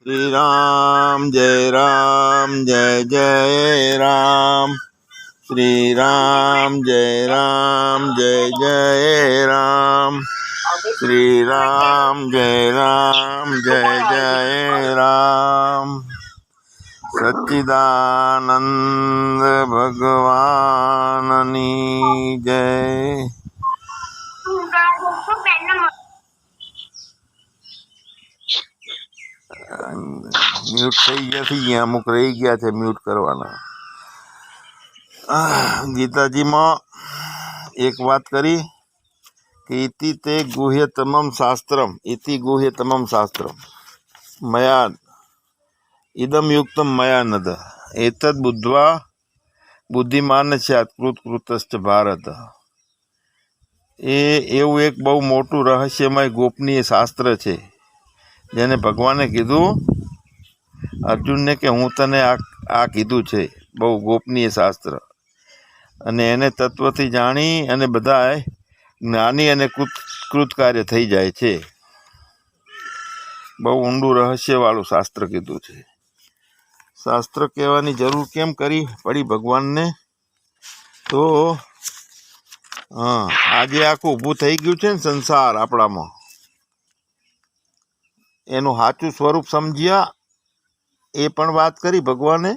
श्री राम जय जय राम। श्री राम जय जय राम। श्री राम जय जय राम। सच्चिदानंद भगवान जय। म्यूट થઈ ગયા અમુક રહી ગયા છે મ્યુટ કરવાના. ગીતાજીમાં એક વાત કરી કે ઇતિ તે ગુહ્યતમમ શાસ્ત્રમ ઇતિ ગુહ્યતમમ શાસ્ત્રમ મયા ઇદમ યુક્તમ મયા નદ એતદ બુદ્ધ્વા બુદ્ધિમાન સ્યાત કૃતકૃતશ્ચ ભારત. એ એવું એક બહુ મોટું રહસ્યમય ગોપનીય શાસ્ત્ર છે જેને ભગવાને કીધું અર્જુનને કે હું તને આ કીધું છે, બહુ ગોપનીય શાસ્ત્ર, અને એને તત્વથી જાણી અને બધા જ્ઞાની અને કૃતકાર્ય થઈ જાય છે. બહુ ઊંડું રહસ્યવાળું શાસ્ત્ર કીધું છે. શાસ્ત્ર કહેવાની જરૂર કેમ કરી પડી ભગવાનને? તો આજે આખું ઊભું થઈ ગયું છે ને સંસાર આપણામાં, એનું સાચું સ્વરૂપ સમજ્યા એ પણ વાત કરી ભગવાને.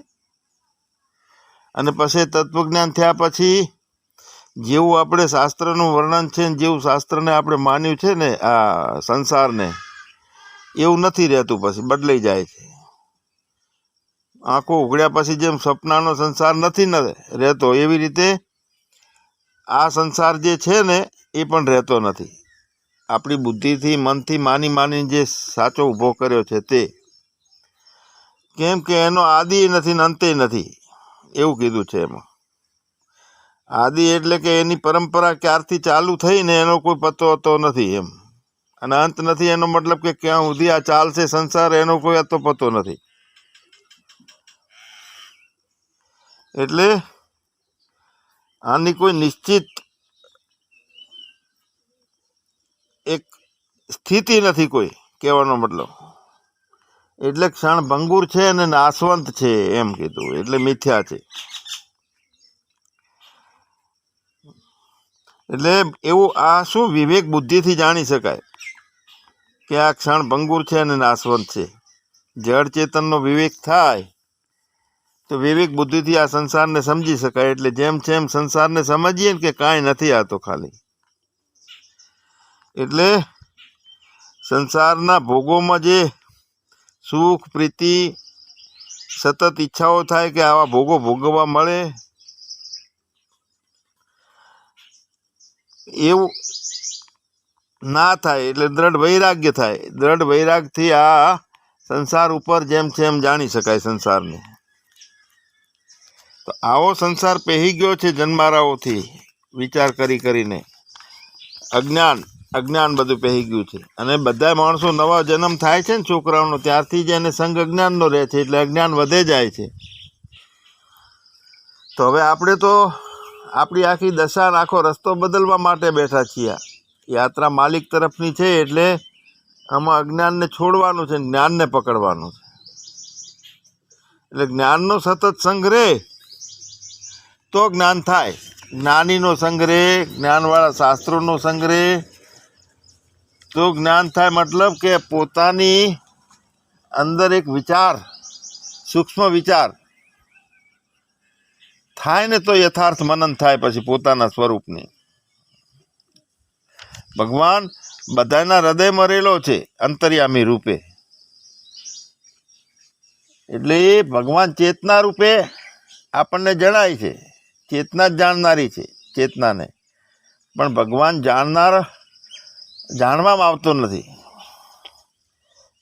અને પછી તત્વજ્ઞાન થયા પછી જેવું આપણે શાસ્ત્રનું વર્ણન છે ને જેવું શાસ્ત્રને આપણે માન્યું છે ને આ સંસારને, એવું નથી રહેતું, પછી બદલાઈ જાય છે. આંખો ઉઘડ્યા પછી જેમ સપનાનો સંસાર નથી રહેતો એવી રીતે આ સંસાર જે છે ને એ પણ રહેતો નથી. આપણી બુદ્ધિથી મનથી માની જે સાચો ઊભો કર્યો છે તે, કેમ કે એનો આદિ નથી ને અંતે નથી એવું કીધું છે. એમાં આદિ એટલે કે એની પરંપરા ક્યારથી ચાલુ થઈ ને એનો કોઈ પતો હતો નથી એમ, અને અંત નથી એનો મતલબ કે ક્યાં સુધી આ ચાલશે સંસાર એનો કોઈ અતો પતો નથી. એટલે આની કોઈ નિશ્ચિત એક સ્થિતિ નથી કોઈ, કહેવાનો મતલબ. એટલે ક્ષણ ભંગુર છે અને નાશવંત છે એમ કીધું, એટલે મિથ્યા છે. એટલે એવું આ શું વિવેક બુદ્ધિથી જાણી શકાય કે આ ક્ષણ ભંગુર છે અને નાશવંત છે. જળ ચેતનનો વિવેક થાય તો વિવેક બુદ્ધિથી આ સંસારને સમજી શકાય. એટલે જેમ સંસારને સમજીએ ને કે કાંઈ નથી આ તો ખાલી. એટલે સંસારના ભોગોમાં જે સુખ પ્રીતિ સતત ઈચ્છાઓ થાય કે આવા ભોગો ભોગવવા મળે, એવું ના થાય. એટલે દ્રઢ વૈરાગ્ય થાય. દ્રઢ વૈરાગથી આ સંસાર ઉપર જેમ જાણી શકાય સંસારને. તો આવો સંસાર પહેરી ગયો છે જન્મારાઓથી, વિચાર કરીને. અજ્ઞાન બધું પહેરી ગયું છે. અને બધા માણસો નવા જન્મ થાય છે ને છોકરાઓનો, ત્યારથી જ એને સંગ અજ્ઞાનનો રહે છે, એટલે અજ્ઞાન વધે જાય છે. તો હવે આપણે તો આપણી આખી દશા આખો રસ્તો બદલવા માટે બેઠા છીએ. યાત્રા માલિક તરફની છે, એટલે આમાં અજ્ઞાનને છોડવાનું છે, જ્ઞાનને પકડવાનું છે. એટલે જ્ઞાનનો સતત સંગ્રહ તો જ્ઞાન થાય. જ્ઞાનીનો સંગ્રહ, જ્ઞાનવાળા શાસ્ત્રોનો સંગ્રહ તો જ્ઞાન થાય. મતલબ કે પોતાની અંદર એક વિચાર, સૂક્ષ્મ વિચાર થાય ને તો યથાર્થ મનન થાય પછી પોતાના સ્વરૂપની. ભગવાન બધાના હૃદયમાં રહેલો છે અંતર્યામી રૂપે. એટલે એ ભગવાન ચેતના રૂપે આપણને જણાય છે. ચેતના જ જાણનારી છે ચેતનાને, પણ ભગવાન જાણવામાં આવતો નથી.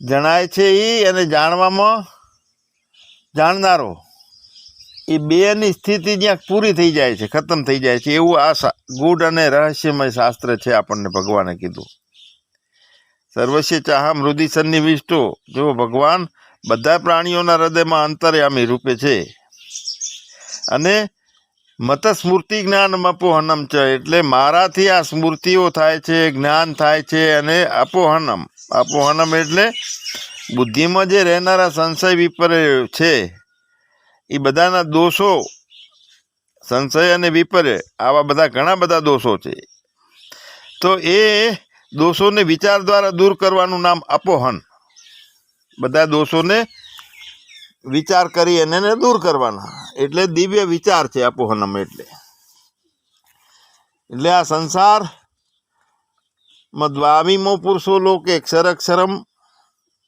જણાય છે એ અને જાણવામાં જાણનારો, એ બેની સ્થિતિ જ્યાં પૂરી થઈ જાય છે, ખતમ થઈ જાય છે. એવું આ ગૂઢ અને રહસ્યમય શાસ્ત્ર છે. આપણને ભગવાને કીધું સર્વસ્ય ચાહમ હૃદય સન્નિવિષ્ટો. જો ભગવાન બધા પ્રાણીઓના હૃદયમાં અંતર્યામી રૂપે છે. અને મત સ્મૃતિ જ્ઞાન અપોહનમ છે, એટલે મારાથી આ સ્મૃતિઓ થાય છે, જ્ઞાન થાય છે. અને અપોહનમ એટલે બુદ્ધિમાં જે રહેનારા સંશય વિપર્ય છે એ બધાના દોષો, સંશય અને વિપર્ય આવા બધા ઘણા બધા દોષો છે. તો એ દોષોને વિચાર દ્વારા દૂર કરવાનું નામ અપોહન. બધા દોષોને વિચાર કરી અને એને દૂર કરવાના એટલે દિવ્ય વિચાર છે અપોહનમ. એટલે આ સંસારમાં દ્વામીમો પુરુષો લોકે ક્ષરક્ષરમ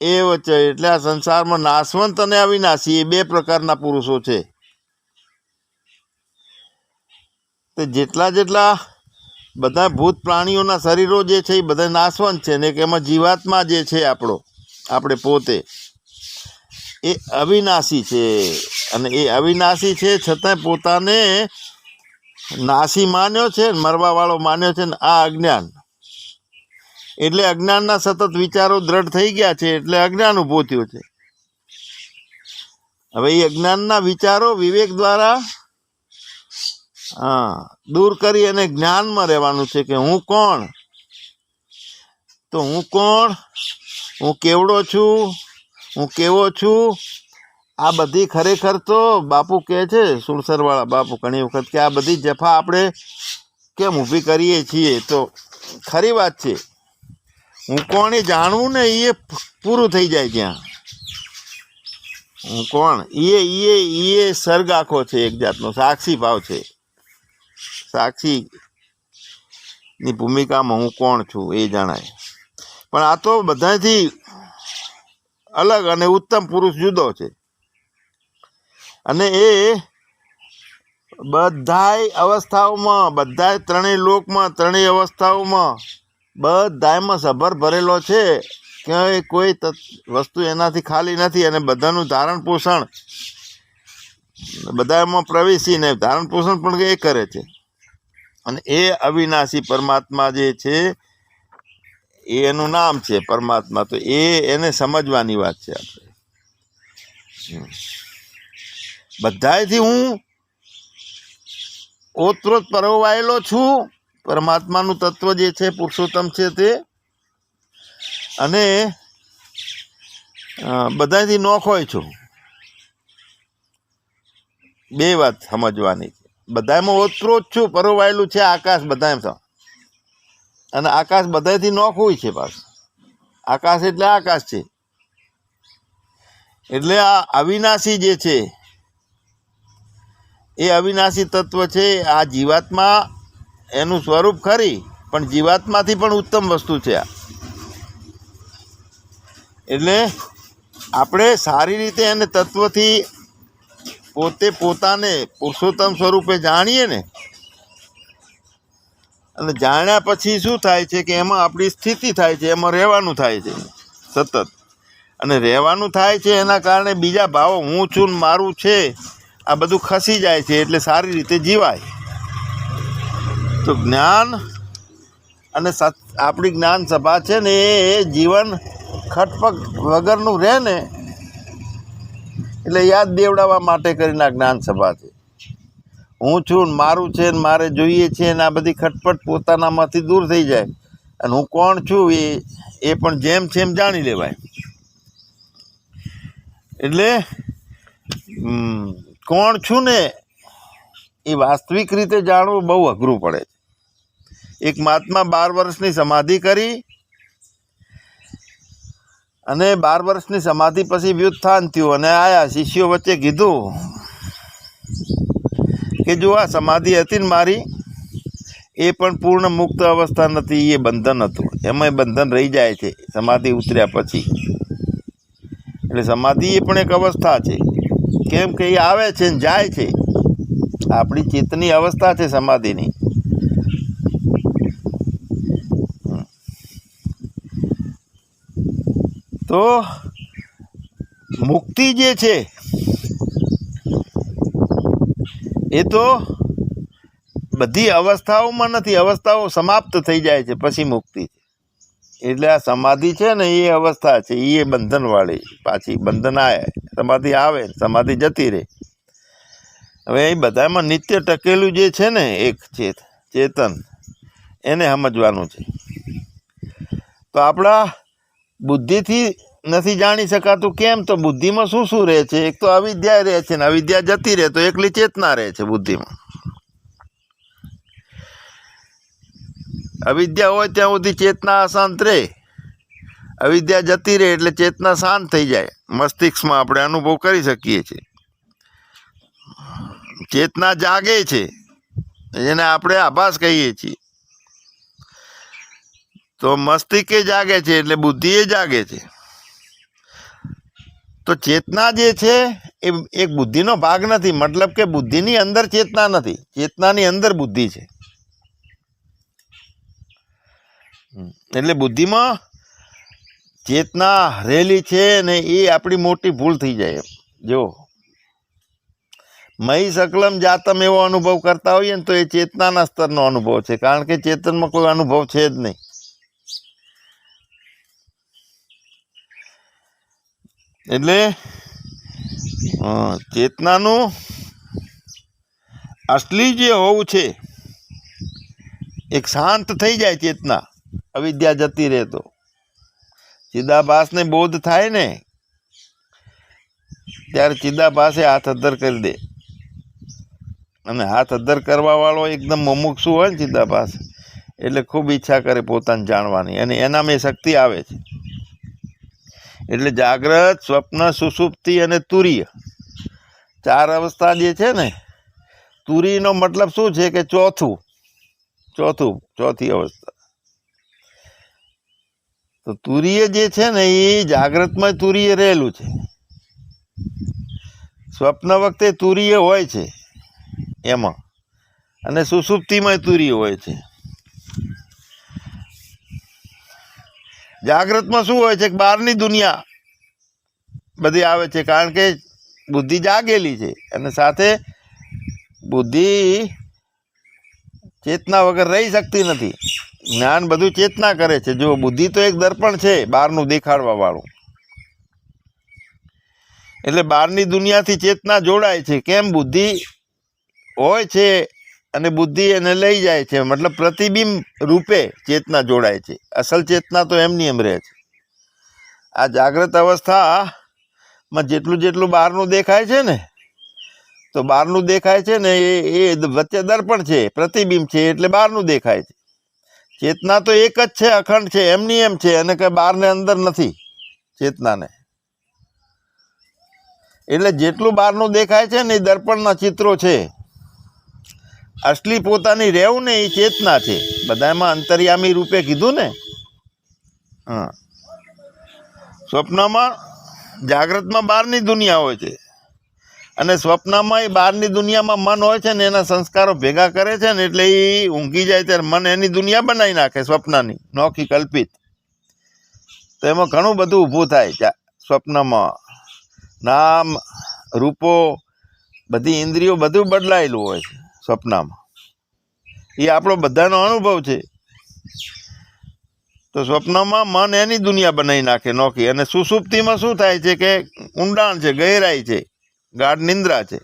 એ વચ્ચે, એટલે આ સંસારમાં નાશવંત અને અવિનાશી એ બે પ્રકારના પુરુષો છે. તે જેટલા બધા ભૂત પ્રાણીઓના શરીરો જે છે એ બધા નાશવંત છે ને, કે એમાં જીવાત્મા જે છે આપણે પોતે એ અવિનાશી છે. અને એ અવિનાશી છે છતાં પોતાને નાશી માન્યો છે, મરવાવાળો માન્યો છે ને આ અજ્ઞાન. એટલે અજ્ઞાનના સતત વિચારો દ્રઢ થઈ ગયા છે એટલે અજ્ઞાન ઊભું થયું છે. હવે એ અજ્ઞાનના વિચારો વિવેક દ્વારા દૂર કરી અને જ્ઞાનમાં રહેવાનું છે કે હું કોણ, તો હું કોણ, હું કેવડો છું, હું કેવો છું. આ બધી ખરેખર તો બાપુ કહે છે, સુરસરવાળા બાપુ ઘણી વખત, કે આ બધી જફા આપણે કેમ ઊભી કરીએ છીએ. તો ખરી વાત છે, હું કોણ એ જાણવું ને એ પૂરું થઈ જાય ત્યાં. હું કોણ એ સર્ગ આખો છે, એક જાતનો સાક્ષી ભાવ છે. સાક્ષીની ભૂમિકામાં હું કોણ છું એ જણાય. પણ આ તો બધાથી અલગ અને ઉત્તમ પુરુષ જુદો છે. અને એ બધાય અવસ્થાઓમાં, બધાય ત્રણેય લોકમાં, ત્રણેય અવસ્થાઓમાં બધાયમાં સભર ભરેલો છે કે કોઈ વસ્તુ એનાથી ખાલી નથી. અને બધાનું ધારણ પોષણ બધામાં પ્રવેશીને ધારણ પોષણ પણ એ કરે છે. અને એ અવિનાશી પરમાત્મા જે છે એનું નામ છે પરમાત્મા. તો એને સમજવાની વાત છે આપણે. બધાયથી હું ઓતપ્રોત પરોવાયેલો છું, પરમાત્માનું તત્વ જે છે પુરુષોત્તમ છે તે. અને બધાથી નોખોય છું. બે વાત સમજવાની છે. બધામાં ઓતપ્રોત છું, પરોવાયેલું છે આકાશ બધામાં. અને આકાશ બધાથી નોખું છે પાછું. આકાશ એટલે આકાશ છે. એટલે આ અવિનાશી જે છે એ અવિનાશી તત્વ છે. આ જીવાત્મા એનું સ્વરૂપ ખરી, પણ જીવાત્માથી પણ ઉત્તમ વસ્તુ છે આ. એટલે આપણે સારી રીતે એને તત્વથી પોતાને પુરુષોત્તમ સ્વરૂપે જાણીએ ને, અને જાણ્યા પછી શું થાય છે કે એમાં આપણી સ્થિતિ થાય છે, એમાં રહેવાનું થાય છે સતત. અને રહેવાનું થાય છે એના કારણે બીજા ભાવો હું છું ને મારું છે આ બધું ખસી જાય છે. એટલે સારી રીતે જીવાય. તો જ્ઞાન અને આપણી જ્ઞાન સભા છે ને એ જીવન ખટપગ વગરનું રહે ને, એટલે યાદ દેવડાવવા માટે કરીને આ જ્ઞાન સભા છે. હું છું ને મારું છે ને મારે જોઈએ છે ને આ બધી ખટપટ પોતાનામાંથી દૂર થઈ જાય. અને હું કોણ છું એ પણ જેમ છે એમ જાણી લેવાય. એટલે કોણ છું ને એ વાસ્તવિક રીતે જાણવું બહુ અઘરું પડે છે. એક મહાત્મા 12 વર્ષની સમાધિ કરી અને 12 વર્ષની સમાધિ પછી વ્યુત્થાન થયું અને આયા શિષ્યો વચ્ચે કીધું કે જો આ સમાધિ હતી ને મારી, એ પણ પૂર્ણ મુક્ત અવસ્થા નથી, એ બંધન હતું. એમાંય બંધન રહી જાય છે સમાધિ ઉતર્યા પછી. એટલે સમાધિ એ પણ એક અવસ્થા છે. કેમ કે એ આવે છે ને જાય છે. આપણી ચિત્તની અવસ્થા છે સમાધિની. તો મુક્તિ જે છે એ તો બધી અવસ્થાઓમાં નથી, અવસ્થાઓ સમાપ્ત થઈ જાય છે પછી મુક્તિ છે. એટલે આ સમાધિ છે ને એ અવસ્થા છે, એ બંધનવાળી. પાછી બંધન આવે, સમાધિ આવે, સમાધિ જતી રહે. હવે એ બધામાં નિત્ય ટકેલું જે છે ને એક ચેતન, એને સમજવાનું છે. તો આપણા બુદ્ધિથી નથી જાણી શકાતું. કેમ? તો બુદ્ધિમાં શું શું રહે છે? એક તો અવિદ્યા રહે છે, ને અવિદ્યા જતી રહે તો એકલી ચેતના રહે છે બુદ્ધિમાં. અવિદ્યા હોય ત્યાં સુધી ચેતના અશાંત રહે, અવિદ્યા જતી રહે એટલે ચેતના શાંત થઈ જાય. મસ્તિષ્કમાં આપણે અનુભવ કરી શકીએ છીએ. ચેતના જાગે છે, જેને આપણે આભાસ કહીએ છીએ. તો મસ્તિષ્ક જાગે છે એટલે બુદ્ધિ એ જાગે છે. તો ચેતના જે છે એ એક બુદ્ધિનો ભાગ નથી. મતલબ કે બુદ્ધિની અંદર ચેતના નથી, ચેતનાની અંદર બુદ્ધિ છે. એટલે બુદ્ધિમાં ચેતના રહેલી છે ને એ આપણી મોટી ભૂલ થઈ જાય. જો મહી સકલમ જાતમ એવો અનુભવ કરતા હોઈએ ને તો એ ચેતનાના સ્તરનો અનુભવ છે, કારણ કે ચેતનમાં કોઈ અનુભવ છે જ નહીં. એટલે ચેતનાનું અસલી જે હોવું છે એક શાંત થઈ જાય. ચેતના અવિદ્યા જતી રહે તો ચિદાભાસને બોધ થાય ને ત્યારે ચિદાભાસે હાથ અદ્ધર કરી દે. અને હાથ અદ્ધર કરવા વાળો એકદમ મુમુક્ષુ હોય ને ચિદાભાસ, એટલે ખૂબ ઈચ્છા કરે પોતાને જાણવાની, અને એનામાં શક્તિ આવે છે. એટલે જાગ્રત, સ્વપ્ન, સુષુપ્તિ અને તુરીય 4 અવસ્થા જે છે ને, તુરીયનો મતલબ શું છે કે ચોથી અવસ્થા. તો તુરીય જે છે ને એ જાગ્રતમાં તુરીય રહેલું છે. સ્વપ્ન વખતે તુરીય હોય છે એમાં, અને સુષુપ્તિમાં તુરીય હોય છે. જાગ્રતમાં શું હોય છે કે બહારની દુનિયા બધી આવે છે, કારણ કે બુદ્ધિ જાગેલી છે, અને સાથે બુદ્ધિ ચેતના વગર રહી શકતી નથી. જ્ઞાન બધું ચેતના કરે છે. જો બુદ્ધિ તો એક દર્પણ છે બહારનું દેખાડવા વાળું, એટલે બહારની દુનિયાથી ચેતના જોડાય છે. કેમ? બુદ્ધિ હોય છે અને બુદ્ધિ એને લઈ જાય છે, મતલબ પ્રતિબિંબ રૂપે ચેતના જોડાય છે. અસલ ચેતના તો એમની એમ રહે છે. આ જાગ્રત અવસ્થામાં જેટલું બહારનું દેખાય છે ને, તો બહારનું દેખાય છે ને એ વચ્ચે દર્પણ છે, પ્રતિબિંબ છે, એટલે બહારનું દેખાય છે. ચેતના તો એક જ છે, અખંડ છે, એમની એમ છે, અને કે બહારને અંદર નથી ચેતનાને. એટલે જેટલું બહારનું દેખાય છે ને એ દર્પણના ચિત્રો છે. અસલી પોતાની રહેવું ને એ ચેતના છે. બધામાં અંતર્યામી રૂપે કીધું ને. હા, સ્વપ્નમાં જાગ્રતમાં બહારની દુનિયા હોય છે, અને સ્વપ્નમાં એ બહારની દુનિયામાં મન હોય છે ને એના સંસ્કારો ભેગા કરે છે ને, એટલે એ ઊંઘી જાય ત્યારે મન એની દુનિયા બનાવી નાખે સ્વપ્નની, નોખી કલ્પિત. તો એમાં ઘણું બધું ઊભું થાય સ્વપ્નમાં. નામ, રૂપો, બધી ઇન્દ્રિયો બધું બદલાયેલું હોય છે સ્વપ્નમાં. એ આપણો બધાનો અનુભવ છે. તો સ્વપ્નમાં મન એની દુનિયા બનાવી નાખે નોખી. અને સુષુપ્તિમાં શું થાય છે કે ઊંડાણ છે, ગહેરાઈ છે, ગાઢ નિંદ્રા છે.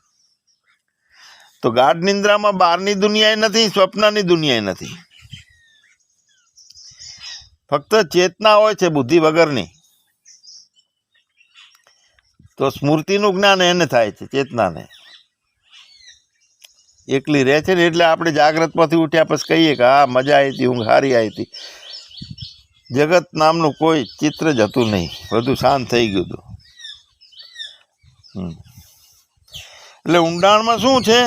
તો ગાઢ નિંદ્રામાં બહારની દુનિયા નથી, સ્વપ્નની દુનિયા નથી, ફક્ત ચેતના હોય છે બુદ્ધિ વગરની. તો સ્મૃતિનું જ્ઞાન એને થાય છે, ચેતનાને. એકલી રહે છે ને એટલે આપણે જાગ્રતમાંથી ઉઠ્યા પછી કહીએ કે હા મજા આવી હતી, ઊંઘ સારી આવી હતી. જગત નામનું કોઈ ચિત્ર જ હતું નહીં, બધું શાંત થઈ ગયું હતું. એટલે ઊંડાણમાં શું છે?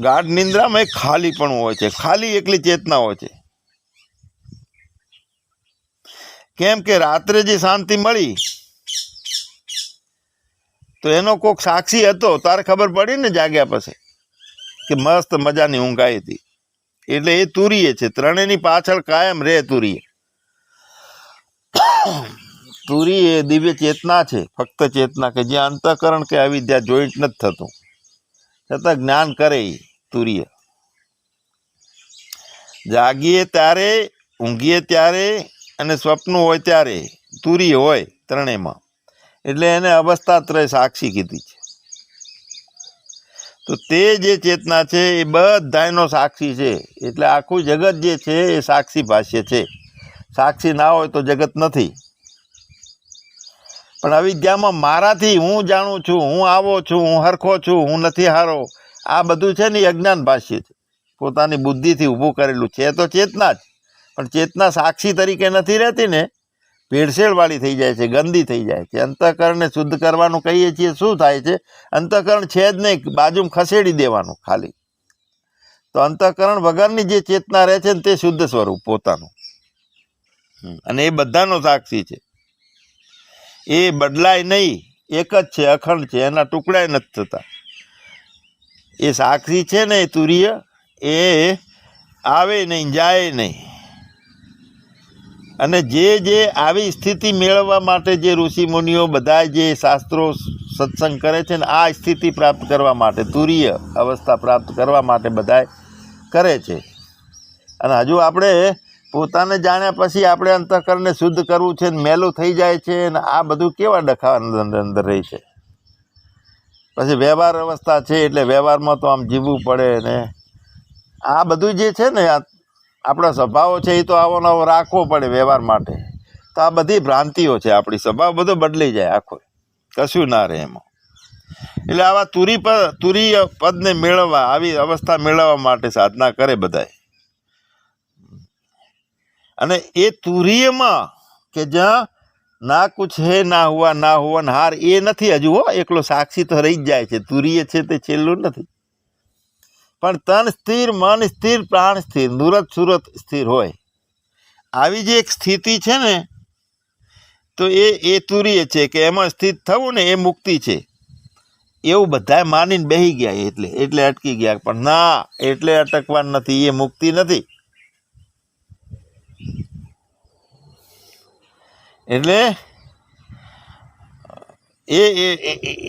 ગાઢ નિંદ્રામાં એક ખાલીપણું હોય છે, ખાલી એકલી ચેતના હોય છે. કેમ કે રાત્રે જે શાંતિ મળી તો એનો કોઈક સાક્ષી હતો, તારે ખબર પડી ને જાગ્યા પછી કે મસ્ત મજાની ઊંઘ આવી હતી. એટલે એ તુરીય છે. ત્રણેયની પાછળ કાયમ રહે તુરીય. તુરી એ દિવ્ય ચેતના છે, ફક્ત ચેતના, કે જ્યાં અંતઃકરણ કે અવિદ્યા જોઈન્ટ નથી થતું, છતાં જ્ઞાન કરે એ તુરીય. જાગીએ ત્યારે, ઊંઘીએ ત્યારે, અને સ્વપ્ન હોય ત્યારે તુરીય હોય ત્રણેયમાં. એટલે એને અવસ્થાત્રય સાક્ષી કીધી છે. તો તે જે ચેતના છે એ બધાનો સાક્ષી છે. એટલે આખું જગત જે છે એ સાક્ષી ભાષ્ય છે. સાક્ષી ના હોય તો જગત નથી. પણ અવિદ્યામાં મારાથી હું જાણું છું, હું આવો છું, હું હરખો છું, હું નથી હારો, આ બધું છે ને એ અજ્ઞાન ભાષ્ય છે, પોતાની બુદ્ધિથી ઊભું કરેલું છે. તો ચેતના જ, પણ ચેતના સાક્ષી તરીકે નથી રહેતી ને, ભેળસેળવાળી થઈ જાય છે, ગંદી થઈ જાય છે. અંતઃકરણને શુદ્ધ કરવાનું કહીએ છીએ, શું થાય છે? અંતઃકરણ છે જ નહીં, બાજુમાં ખસેડી દેવાનું ખાલી. તો અંતઃકરણ વગરની જે ચેતના રહે છે ને તે શુદ્ધ સ્વરૂપ પોતાનું, અને એ બધાનો સાક્ષી છે. એ બદલાય નહીં, એક જ છે, અખંડ છે, એના ટુકડાય નથી થતા. એ સાક્ષી છે ને એ તુર્ય, એ આવે નહીં, જાય નહીં. અને જે આવી સ્થિતિ મેળવવા માટે જે ઋષિ મુનિઓ બધા જે શાસ્ત્રો સત્સંગ કરે છે ને, આ સ્થિતિ પ્રાપ્ત કરવા માટે, તુર્ય અવસ્થા પ્રાપ્ત કરવા માટે બધા કરે છે. અને હજુ આપણે પોતાને જાણ્યા પછી આપણે અંતઃકરણને શુદ્ધ કરવું છે ને મેલું થઈ જાય છે ને, આ બધું કેવા ડખા અંદર રહી છે. પછી વ્યવહાર અવસ્થા છે એટલે વ્યવહારમાં તો આમ જીવવું પડે ને, આ બધું જે છે ને આપણા સ્વભાવો છે એ તો આવો નવો રાખવો પડે વ્યવહાર માટે. તો આ બધી ભ્રાંતિઓ છે, આપણી સ્વભાવ બધો બદલી જાય આખો, કશું ના રહે એમાં. એટલે આવા તુરીય પદને મેળવવા, આવી અવસ્થા મેળવવા માટે સાધના કરે બધાય. અને એ તુરીયમાં કે જ્યાં ના કુછ હે ના હુવા ને હાર, એ નથી હજુ હો. એકલો સાક્ષી તો રહી જ જાય છે, તુરીય છે તે છેલ્લું નથી. પણ તન સ્થિર, મન સ્થિર, પ્રાણ સ્થિર, નુરત સુરત સ્થિર હોય, આવી જે એક સ્થિતિ છે ને, તો એ તુરીય છે કે એમાં સ્થિત થવું ને એ મુક્તિ છે, એવું બધા માનીને બેસી ગયા. એટલે અટકી ગયા. પણ ના, એટલે અટકવાનું નથી, એ મુક્તિ નથી. એટલે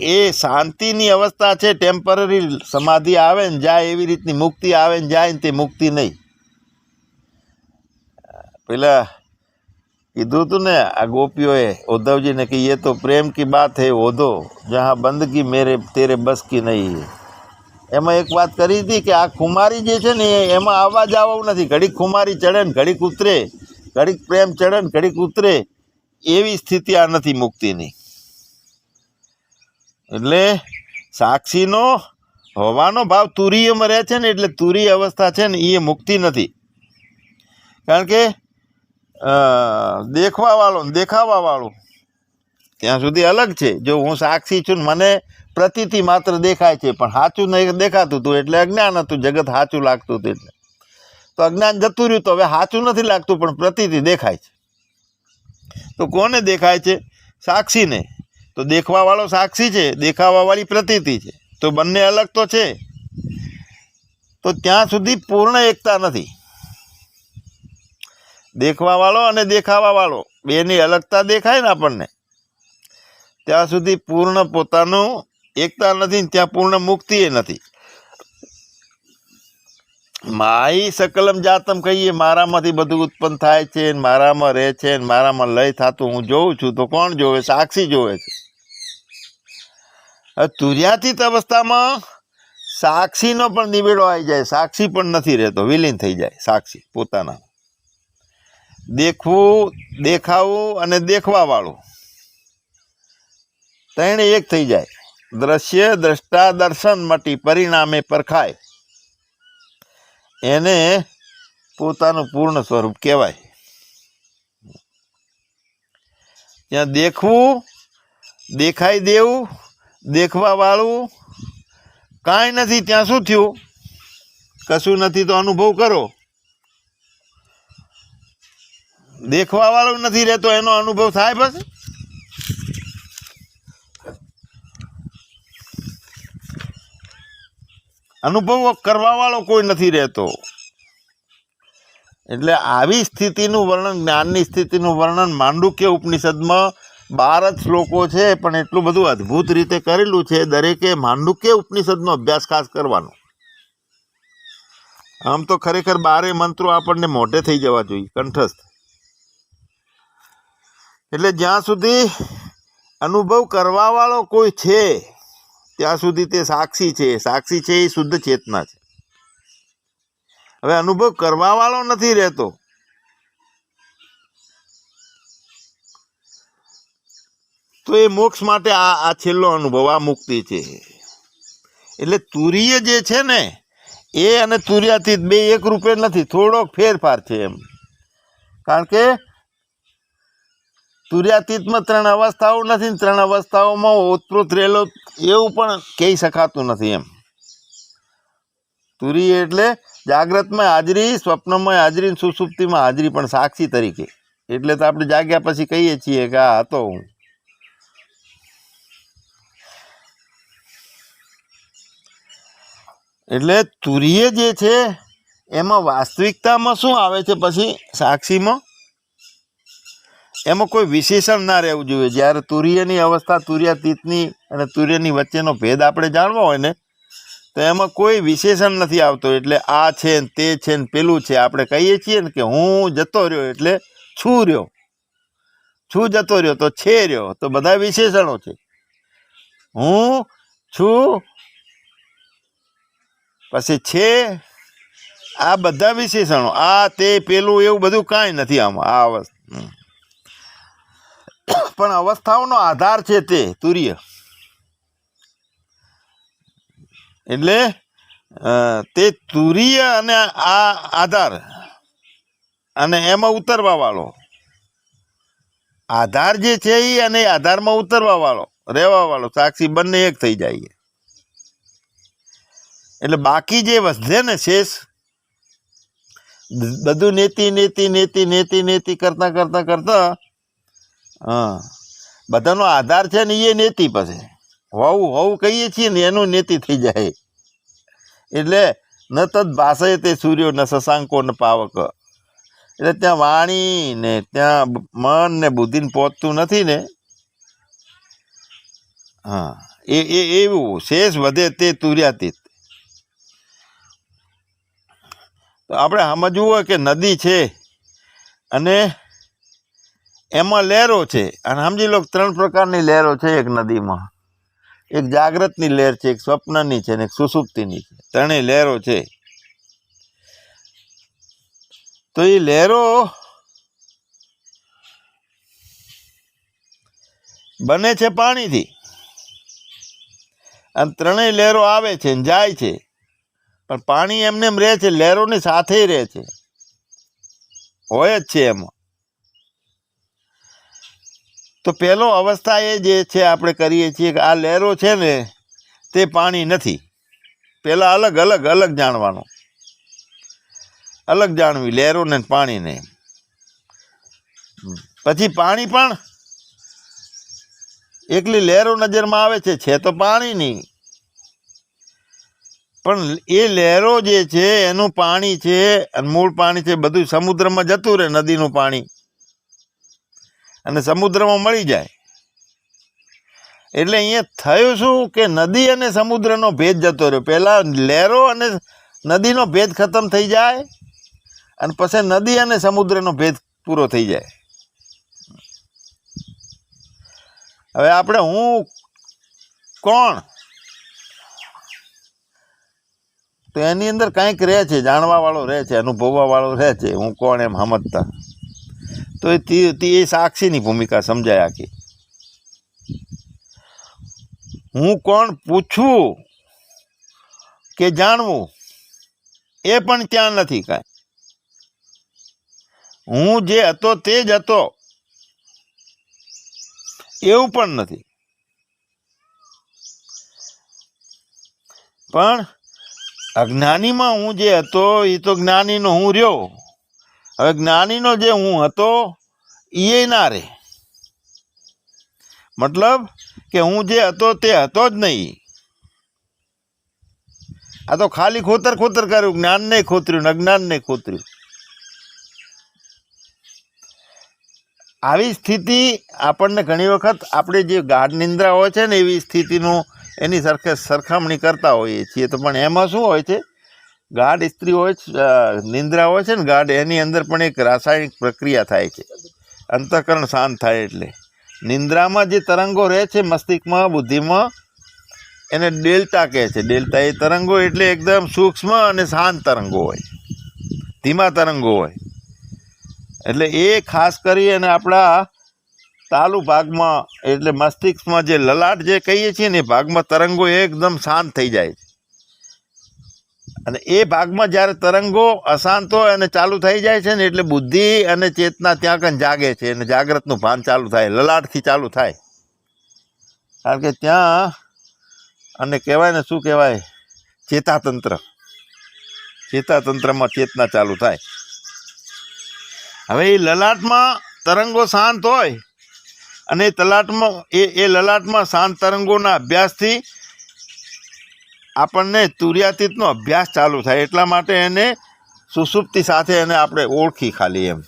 એ શાંતિની અવસ્થા છે, ટેમ્પરરી સમાધિ આવે ને જાય, એવી રીતની મુક્તિ આવે ને જાય ને તે મુક્તિ નહીં. પેલા કીધું હતું ને આ ગોપીઓએ ઉદ્ધવજીને કે ये तो प्रेम की बात है ओधो, जहाँ बंदगी मेरे तेरे बस की नहीं है. એમાં એક વાત કરી હતી કે આ ખુમારી જે છે ને એમાં આવવા જવું નથી. ઘડીક ખુમારી ચડે ને ઘડીક ઉતરે, ઘડીક પ્રેમ ચડે ને ઘડીક ઉતરે, એવી સ્થિતિ આ નથી મુક્તિની. એટલે સાક્ષીનો હોવાનો ભાવ તુરીયમાં રહે છે ને, એટલે તુરીય અવસ્થા છે ને એ મુક્તિ નથી. કારણ કે દેખાવા વાળું ત્યાં સુધી અલગ છે. જો હું સાક્ષી છું, મને પ્રતીતિ માત્ર દેખાય છે, પણ સાચું નહીં દેખાતું હતું એટલે અજ્ઞાન હતું, જગત સાચું લાગતું હતું એટલે. તો અજ્ઞાન જતું રહ્યું, તો હવે સાચું નથી લાગતું પણ પ્રતીતિ દેખાય છે. તો કોને દેખાય છે? સાક્ષીને. તો દેખવા વાળો સાક્ષી છે, દેખાવા વાળી પ્રતીતિ છે, તો બંને અલગ તો છે. તો ત્યાં સુધી પૂર્ણ એકતા નથી. દેખવા વાળો અને દેખાવા વાળો બેની અલગતા દેખાય ને આપણને, ત્યાં સુધી પૂર્ણ પોતાનું એકતા નથી, ત્યાં પૂર્ણ મુક્તિ એ નથી. માઈ સકલમ જાતમ કહીએ, મારામાંથી બધું ઉત્પન્ન થાય છે, મારામાં રહે છે, મારામાં લય થતું હું જોઉં છું. તો કોણ જોવે? સાક્ષી જોવે છે. તુર્યાતીત અવસ્થામાં સાક્ષીનો પણ નિવેડો આવી જાય, સાક્ષી પણ નથી રહેતો, વિલીન થઈ જાય સાક્ષી પોતાના. દેખવું, દેખાવું અને દેખવા વાળું ત્રણે એક થઈ જાય. દ્રશ્ય દ્રષ્ટા દર્શન મટી, પરિણામે પરખાય. એને પોતાનું પૂર્ણ સ્વરૂપ કહેવાય. ત્યાં દેખવું, દેખાઈ દેવું, દેખવા વાળું કાંઈ નથી. ત્યાં શું થયું? કશું નથી. તો અનુભવ કરો. દેખવા વાળું નથી રહેતો, એનો અનુભવ થાય પછી. અનુભવ કરવા વાળો કોઈ નથી રહેતો. એટલે આવી સ્થિતિનું વર્ણન, જ્ઞાનની સ્થિતિનું વર્ણન માંડુક્ય ઉપનિષદમાં 12 જ શ્લોકો છે, પણ એટલું બધું અદ્ભુત રીતે કરેલું છે. દરેકે માંડુક્ય ઉપનિષદનો અભ્યાસ ખાસ કરવાનો. આમ તો ખરેખર 12 મંત્રો આપણને મોઢે થઈ જવા જોઈએ, કંઠસ્થ. એટલે જ્યાં સુધી અનુભવ કરવા વાળો કોઈ છે ત્યાં સુધી તે સાક્ષી છે. સાક્ષી છે એ શુદ્ધ ચેતના છે. હવે અનુભવ કરવા વાળો નથી રહેતો, તો એ મોક્ષ માટે આ છેલ્લો અનુભવ, આ મુક્તિ છે. એટલે તુરીય જે છે ને એ અને તુર્યાતીત બે એક રૂપે નથી, થોડોક ફેરફાર છે એમ. કારણ કે તુર્યાતીતમાં 3 અવસ્થાઓ નથી, 3 અવસ્થાઓમાં ઓતપ્રોત રહેલો એવું પણ કહી શકાતું નથી એમ. તુરીય એટલે જાગ્રતમાં હાજરી, સ્વપ્નમાં હાજરી, સુષુપ્તિમાં હાજરી, પણ સાક્ષી તરીકે. એટલે તો આપણે જાગ્યા પછી કહીએ છીએ કે આ હતો હું. એટલે તુરીય જે છે એમાં વાસ્તવિકતામાં શું આવે છે, પછી સાક્ષીમાં એમાં કોઈ વિશેષણ ના રહેવું જોઈએ. જ્યારે તુરીયની અવસ્થા તુર્યાતીતની અને તુર્યની વચ્ચેનો ભેદ આપણે જાણવો હોય ને, તો એમાં કોઈ વિશેષણ નથી આવતો. એટલે આ છે ને તે છે ને પેલું છે. આપણે કહીએ છીએ ને કે હું જતો રહ્યો એટલે છું રહ્યો, છું જતો રહ્યો તો છે રહ્યો, તો બધા વિશેષણો છે. હું છું પછી છે, આ બધા વિશેષણો, આ તે પેલું એવું બધું કાંઈ નથી આમાં. આ અવસ્થા પણ અવસ્થાઓનો આધાર છે તે તુર્ય. એટલે તે તુરીય અને આ આધાર, અને એમાં ઉતરવા વાળો આધાર જે છે એ, અને આધારમાં ઉતરવા વાળો, રહેવા વાળો સાક્ષી બંને એક થઈ જાય. એટલે બાકી જે વધે ને શેષ બધું નેતિ નેતિ નેતિ નેતિ નેતિ કરતા કરતા કરતા, બધાનો આધાર છે ને એ નેતિ પછી હોવું હોવું કહીએ છીએ ને એનું નેતિ થઈ જાય. એટલે ન તદ ભાષાએ તે સૂર્યો ન શશાંકો ન પાવક. એટલે ત્યાં વાણી ને ત્યાં મન ને બુદ્ધિને પહોંચતું નથી ને. એ એવું શેષ વધે તે તુર્યાતીત. તો આપણે સમજવું હોય કે નદી છે અને એમાં લહેરો છે, અને સમજી લો 3 પ્રકારની લહેરો છે એક નદીમાં. એક જાગ્રતની લહેર છે, એક સ્વપ્નની છે, અને એક સુષુપ્તિની છે. 3 લહેરો છે. તો એ લહેરો બને છે પાણીથી, અને 3 લહેરો આવે છે ને જાય છે, પણ પાણી એમને એમ રહે છે, લહેરોની સાથે રહે છે, હોય જ છે એમાં. તો પહેલો અવસ્થા એ જે છે આપણે કરીએ છીએ કે આ લહેરો છે ને તે પાણી નથી. પહેલાં અલગ અલગ અલગ જાણવાનું, અલગ જાણવી લહેરોને પાણીને. પછી પાણી પણ એકલી લહેરો નજરમાં આવે છે તો પાણીની, પણ એ લહેરો જે છે એનું પાણી છે, અને મૂળ પાણી છે, બધું સમુદ્રમાં જતું રહે, નદીનું પાણી, અને સમુદ્રમાં મળી જાય. એટલે અહીંયા થયું શું કે નદી અને સમુદ્રનો ભેદ જતો રહ્યો. પહેલા લહેરો અને નદીનો ભેદ ખતમ થઈ જાય, અને પછી નદી અને સમુદ્રનો ભેદ પૂરો થઈ જાય. હવે આપણે હું કોણ, તો એની અંદર કંઈક રહે છે, જાણવા વાળો રહે છે, અનુભવવા વાળો રહે છે. હું કોણ એમ સમજતા, તો એ સાક્ષીની ભૂમિકા સમજાય આખી. હું કોણ પૂછવું કે જાણવું એ પણ ત્યાં નથી કાંઈ. હું જે હતો તે જ હતો એવું પણ નથી. પણ અજ્ઞાનીમાં હું જે હતો એ તો જ્ઞાનીનો હું રહ્યો. હવે જ્ઞાનીનો જે હું હતો એ ના રહે. મતલબ કે હું જે હતો તે હતો જ નહીં. આ તો ખાલી ખોતર ખોતર કર્યું, જ્ઞાન નહીં ખોતર્યું, અજ્ઞાન નહીં ખોતર્યું. આવી સ્થિતિ આપણને ઘણી વખત આપણે જે ગાઢ નિંદ્રા હોય છે ને એવી સ્થિતિનું એની સરખામણી કરતા હોઈએ છીએ. તો પણ એમાં શું હોય છે, ગાઢ સ્ત્રી હોય નિંદ્રા હોય છે ને ગાઢ, એની અંદર પણ એક રાસાયણિક પ્રક્રિયા થાય છે, અંતઃકરણ શાંત થાય. એટલે નિંદ્રામાં જે તરંગો રહે છે મસ્તિષ્કમાં, બુદ્ધિમાં, એને ડેલ્ટા કહે છે. ડેલ્ટા એ તરંગો એટલે એકદમ સૂક્ષ્મ અને શાંત તરંગો હોય, ધીમા તરંગો હોય. એટલે એ ખાસ કરી અને આપણા તાલુ ભાગમાં એટલે મસ્તિષ્કમાં જે લલાટ જે કહીએ છીએ ને એ ભાગમાં તરંગો એકદમ શાંત થઈ જાય છે. અને એ ભાગમાં જ્યારે તરંગો અશાંત હોય અને ચાલુ થઈ જાય છે ને એટલે બુદ્ધિ અને ચેતના ત્યાં કન જાગે છે અને જાગ્રતનું ભાન ચાલુ થાય, લલાટથી ચાલુ થાય. કારણ કે ત્યાં અને કહેવાય ને શું કહેવાય, ચેતાતંત્ર, ચેતાતંત્રમાં ચેતના ચાલુ થાય. હવે એ લલાટમાં તરંગો શાંત હોય અને એ લલાટમાં શાંત તરંગોના અભ્યાસથી આપણને તુર્યાતીતનો અભ્યાસ ચાલુ થાય. એટલા માટે એને સુષુપ્તિ સાથે એને આપણે ઓળખી ખાલી એમ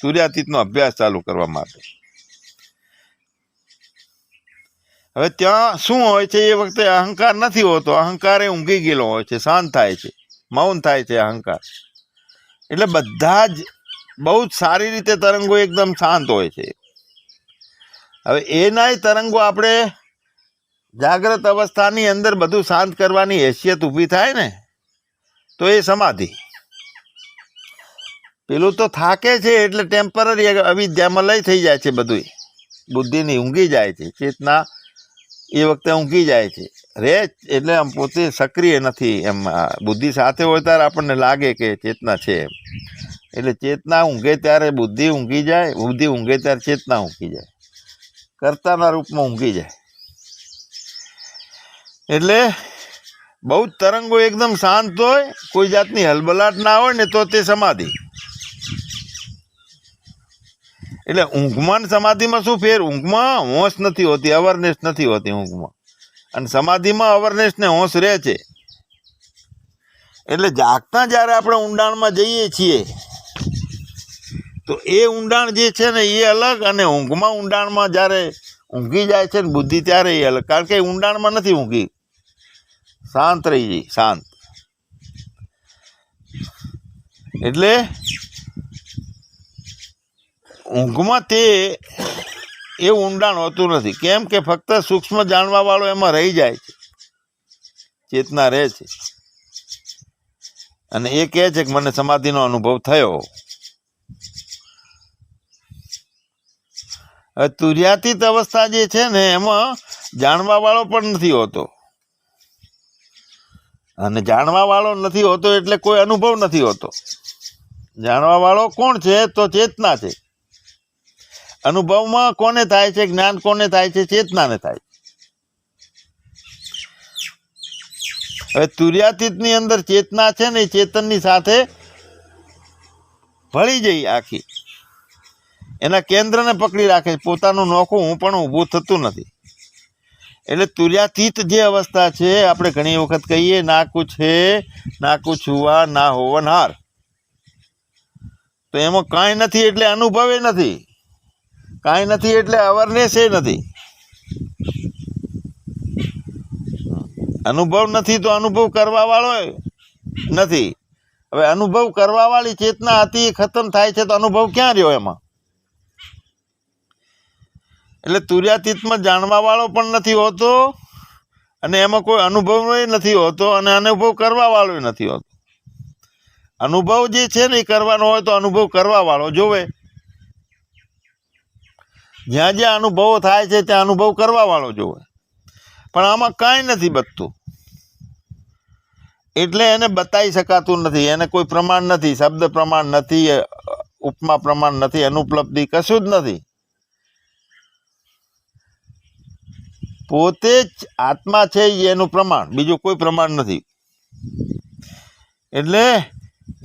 તુર્યાતીતનો અભ્યાસ ચાલુ કરવા માટે. હવે ત્યાં શું હોય છે એ વખતે અહંકાર નથી હોતો, અહંકાર એ ઊંઘી ગયેલો હોય છે, શાંત થાય છે, મૌન થાય છે અહંકાર. એટલે બધા જ બહુ જ સારી રીતે તરંગો એકદમ શાંત હોય છે. હવે એનાય તરંગો આપણે જાગ્રત અવસ્થાની અંદર બધું શાંત કરવાની હેસિયત ઊભી થાય ને તો એ સમાધિ. પેલું તો થાકે છે એટલે ટેમ્પરરી અવિદ્યામાં લઈ થઈ જાય છે, બધું બુદ્ધિની ઊંઘી જાય છે, ચેતના એ વખતે ઊંઘી જાય છે, રે એટલે આમ પોતે સક્રિય નથી. એમ બુદ્ધિ સાથે હોય ત્યારે આપણને લાગે કે ચેતના છે એમ. એટલે ચેતના ઊંઘે ત્યારે બુદ્ધિ ઊંઘી જાય, બુદ્ધિ ઊંઘે ત્યારે ચેતના ઊંઘી જાય, કર્તાના રૂપમાં ઊંઘી જાય. એટલે બહુ જ તરંગો એકદમ શાંત હોય, કોઈ જાતની હલબલાટ ના હોય ને તો તે સમાધિ. એટલે ઊંઘમાં સમાધિમાં શું ફેર? ઊંઘમાં હોશ નથી હોતી, અવરનેસ નથી હોતી ઊંઘમાં, અને સમાધિમાં અવરનેસ ને હોશ રહે છે. એટલે જાગતા જ્યારે આપણે ઊંડાણમાં જઈએ છીએ તો એ ઊંડાણ જે છે ને એ અલગ, અને ઊંઘમાં ઊંડાણમાં જ્યારે ઊંઘી જાય છે ને બુદ્ધિ ત્યારે એ અલગ. કારણ કે ઊંડાણમાં નથી ઊંઘી, શાંત રહી ગઈ, શાંત. એટલે ઊંઘમાં તે એ ઊંડાણ હોતું નથી. કેમ કે ફક્ત સૂક્ષ્મ જાણવા વાળો એમાં રહી જાય છે, ચેતના રહે છે, અને એ કહે છે કે મને સમાધિનો અનુભવ થયો. હવે તુર્યાતીત અવસ્થા જે છે ને એમાં જાણવા વાળો પણ નથી હોતો, અને જાણવા વાળો નથી હોતો એટલે કોઈ અનુભવ નથી હોતો. જાણવા વાળો કોણ છે? તો ચેતના છે. અનુભવમાં કોને થાય છે? જ્ઞાન કોને થાય છે? ચેતનાને થાય. હવે તુર્યાતીતની અંદર ચેતના છે ને એ ચેતનની સાથે ભળી જઈ આખી, એના કેન્દ્રને પકડી રાખે, પોતાનું નોખું હું પણ ઊભું થતું નથી. એટલે તુર્યાતીત જે અવસ્થા છે, આપણે ઘણી વખત કહીએ ના કુછ હે ના કુછ હુઆ ના હોવનહાર, તો એમાં કાંઈ નથી એટલે અનુભવે નથી, કાંઈ નથી એટલે અવરનેસ એ નથી. અનુભવ નથી તો અનુભવ કરવા વાળો નથી. હવે અનુભવ કરવા વાળી ચેતના હતી એ ખતમ થાય છે તો અનુભવ ક્યાં રહ્યો એમાં? એટલે તુર્યાતીતમાં જાણવા વાળો પણ નથી હોતો, અને એમાં કોઈ અનુભવ નથી હોતો, અને અનુભવ કરવા વાળો નથી હોતો. અનુભવ જે છે ને એ કરવાનો હોય તો અનુભવ કરવા વાળો જોવે. જ્યાં જ્યાં અનુભવો થાય છે ત્યાં અનુભવ કરવા વાળો જોવે. પણ આમાં કાંઈ નથી બચતું, એટલે એને બતાવી શકાતું નથી. એને કોઈ પ્રમાણ નથી, શબ્દ પ્રમાણ નથી, ઉપમા પ્રમાણ નથી, અનુપલબ્ધિ કશું જ નથી. પોતે જ આત્મા છે એનું પ્રમાણ, બીજું કોઈ પ્રમાણ નથી. એટલે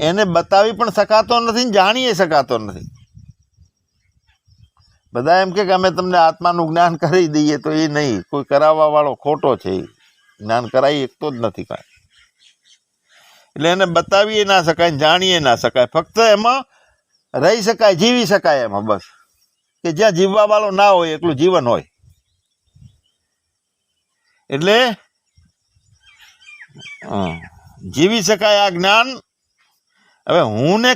એને બતાવી પણ શકાતો નથી, જાણીએ શકાતો નથી. બધા એમ કે અમે તમને આત્માનું જ્ઞાન કરી દઈએ, તો એ નહીં, કોઈ કરાવવા વાળો ખોટો છે. એ જ્ઞાન કરાવી શકતો જ નથી કાંઈ. એટલે એને બતાવીએ ના શકાય, જાણીએ ના શકાય, ફક્ત એમાં રહી શકાય, જીવી શકાય એમાં, બસ. કે જ્યાં જીવવા વાળો ના હોય એટલું જીવન હોય. એટલે જીવી શકાય આ જ્ઞાન. હવે હું ને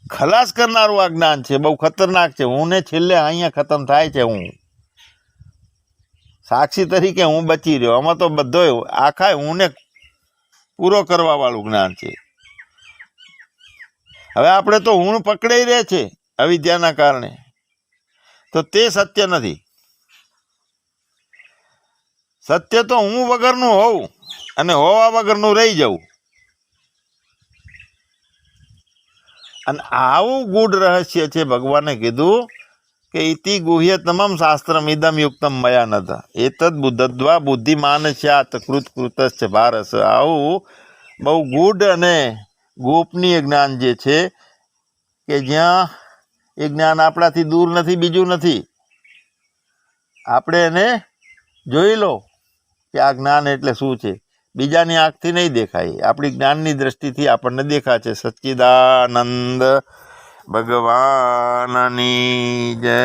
ખલાસ કરનારું આ જ્ઞાન છે, બહુ ખતરનાક છે. હું ને છેલ્લે અહીંયા ખતમ થાય છે. હું સાક્ષી તરીકે હું બચી રહ્યો. આમાં તો બધો આખા હું ને પૂરો કરવા વાળું જ્ઞાન છે. હવે આપણે તો હું પકડાઈ રહે છે અવિદ્યાના કારણે. તો તે સત્ય નથી. સત્ય તો હું વગરનું હોઉં અને હોવા વગરનું રહી જવું. અને આવું ગૂઢ રહસ્ય છે ભગવાને કીધું કે ઇતિ ગુહ્યતમમ શાસ્ત્રમ ઇદમ યુક્તમ મયા નધ એતદ બુદ્ધત્વા બુદ્ધિમાન સ્યાત કૃત કૃતશ્ચ ભારસ. આવું બહુ ગૂઢ અને ગોપનીય જ્ઞાન જે છે કે જ્યાં એ જ્ઞાન આપણાથી દૂર નથી, બીજું નથી. આપણે એને જોઈ લો કે આ જ્ઞાન એટલે શું છે. બીજાની આંખથી નહીં દેખાય, આપણી જ્ઞાનની દ્રષ્ટિથી આપણને દેખાશે. સચ્ચિદાનંદ ભગવાનની જય.